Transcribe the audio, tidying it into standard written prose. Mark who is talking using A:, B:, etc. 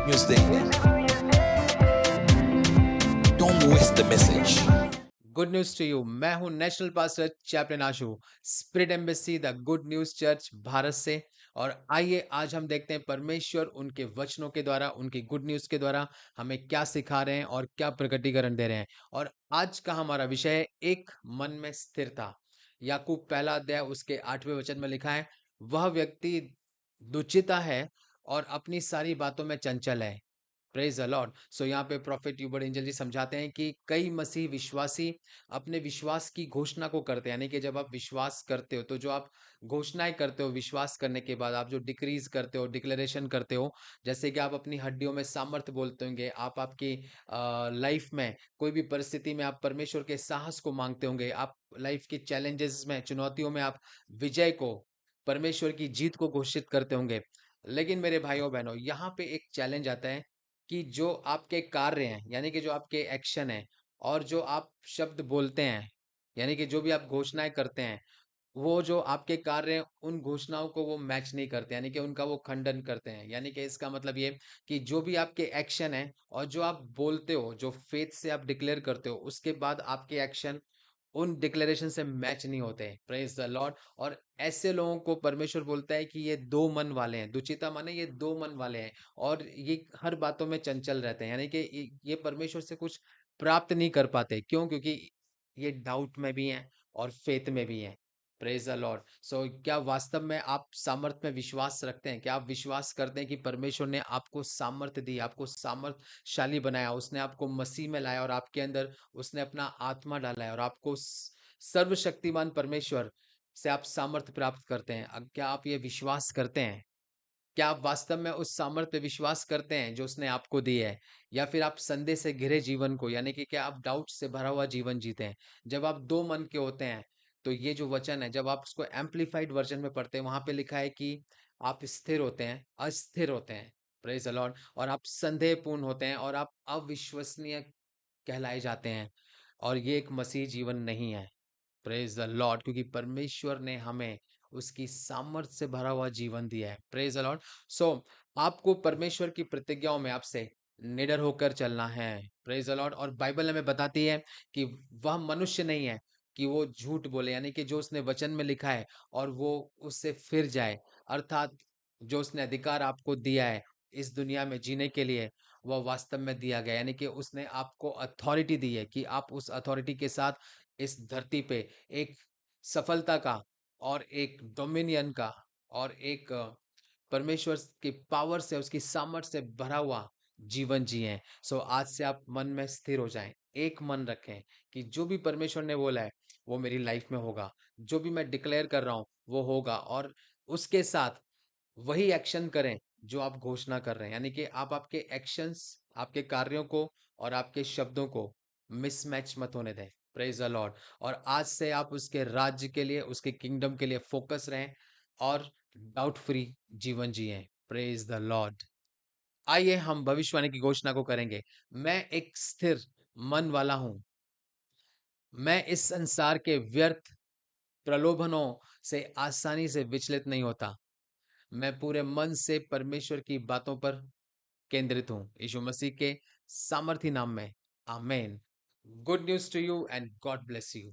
A: News देंगे। Don't waste the message.
B: Good news to you. मैं हूं national pastor chaplain Ashu, spirit embassy the good news church Bharat से। और आइए आज हम देखते हैं परमेश्वर उनके वचनों के द्वारा, उनकी गुड न्यूज के द्वारा हमें क्या सिखा रहे हैं और क्या प्रकटीकरण दे रहे हैं। और आज का हमारा विषय है एक मन में स्थिरता। याकूब पहला अध्याय उसके 8वें वचन में लिखा है, वह व्यक्ति दुचिता है और अपनी सारी बातों में चंचल है। Praise the Lord. सो यहाँ पे प्रॉफिट यूबर्ट एंजल जी समझाते हैं कि कई मसीह विश्वासी अपने विश्वास की घोषणा को करते हैं, यानी कि जब आप विश्वास करते हो तो जो आप घोषणाएं करते हो, विश्वास करने के बाद आप जो डिक्रीज करते हो, डिक्लेरेशन करते हो, जैसे कि आप अपनी हड्डियों में सामर्थ्य बोलते होंगे, आप आपकी लाइफ में कोई भी परिस्थिति में आप परमेश्वर के साहस को मांगते होंगे, आप लाइफ के चैलेंजेस में, चुनौतियों में आप विजय को, परमेश्वर की जीत को घोषित करते होंगे। लेकिन मेरे भाइयों बहनों, यहाँ पे एक चैलेंज आता है कि जो आपके कार्य हैं, यानी कि जो आपके एक्शन हैं और जो आप शब्द बोलते हैं, यानी कि जो भी आप घोषणाएं करते हैं, वो जो आपके कार्य हैं उन घोषणाओं को वो मैच नहीं करते, यानी कि उनका वो खंडन करते हैं। यानी कि इसका मतलब ये कि जो भी आपके एक्शन है और जो आप बोलते हो, जो फेथ से आप डिक्लेयर करते हो, उसके बाद आपके एक्शन उन डिक्लेरेशन से मैच नहीं होते। Praise the Lord. और ऐसे लोगों को परमेश्वर बोलता है कि ये दो मन वाले हैं। दुचिता माने ये दो मन वाले हैं और ये हर बातों में चंचल रहते हैं, यानी कि ये परमेश्वर से कुछ प्राप्त नहीं कर पाते। क्यों? क्योंकि ये डाउट में भी हैं और फेथ में भी हैं। Praise the Lord. सो क्या वास्तव में आप सामर्थ में विश्वास रखते हैं? क्या आप विश्वास करते हैं कि परमेश्वर ने आपको सामर्थ दी, आपको सामर्थशाली बनाया, उसने आपको मसीह में लाया और आपके अंदर उसने अपना आत्मा डाला है और आपको सर्वशक्तिमान परमेश्वर से आप सामर्थ्य प्राप्त करते हैं? क्या आप ये विश्वास करते हैं? क्या आप वास्तव में उस सामर्थ्य पे विश्वास करते हैं जो उसने आपको दी है? या फिर आप संदेह से घिरे जीवन को, यानी कि क्या आप डाउट से भरा हुआ जीवन जीते हैं? जब आप दो मन के होते हैं तो ये जो वचन है, जब आप उसको एम्पलीफाइड वर्जन में पढ़ते हैं, वहां पे लिखा है कि आप स्थिर होते हैं, अस्थिर होते हैं। Praise the Lord. और आप संदेहपूर्ण होते हैं और आप अविश्वसनीय कहलाए जाते हैं। और ये एक मसीह जीवन नहीं है। Praise the Lord. क्योंकि परमेश्वर ने हमें उसकी सामर्थ्य से भरा हुआ जीवन दिया है। Praise the Lord. सो आपको परमेश्वर की प्रतिज्ञाओं में आपसे निडर होकर चलना है। Praise the Lord. और बाइबल हमें बताती है कि वह मनुष्य नहीं है कि वो झूठ बोले, यानी कि जो उसने वचन में लिखा है और वो उससे फिर जाए। अर्थात जो उसने अधिकार आपको दिया है इस दुनिया में जीने के लिए, वह वास्तव में दिया गया, यानी कि उसने आपको अथॉरिटी दी है कि आप उस अथॉरिटी के साथ इस धरती पे एक सफलता का और एक डोमिनियन का और एक परमेश्वर की पावर से, उसकी सामर्थ्य से भरा हुआ जीवन जिए। सो आज से आप मन में स्थिर हो जाएं, एक मन रखें कि जो भी परमेश्वर ने बोला है वो मेरी लाइफ में होगा, जो भी मैं डिक्लेयर कर रहा हूँ वो होगा। और उसके साथ वही एक्शन करें जो आप घोषणा कर रहे हैं, यानी कि आप आपके एक्शंस, आपके कार्यों को और आपके शब्दों को मिसमैच मत होने दें। Praise the Lord. और आज से आप उसके राज्य के लिए, उसके किंगडम के लिए फोकस रहें और डाउट फ्री जीवन जिएं। Praise the Lord. आइए हम भविष्यवाणी की घोषणा को करेंगे। मैं एक स्थिर मन वाला हूं। मैं इस संसार के व्यर्थ प्रलोभनों से आसानी से विचलित नहीं होता। मैं पूरे मन से परमेश्वर की बातों पर केंद्रित हूं, यीशु मसीह के सामर्थी नाम में। Amen. Good news to you and God bless you.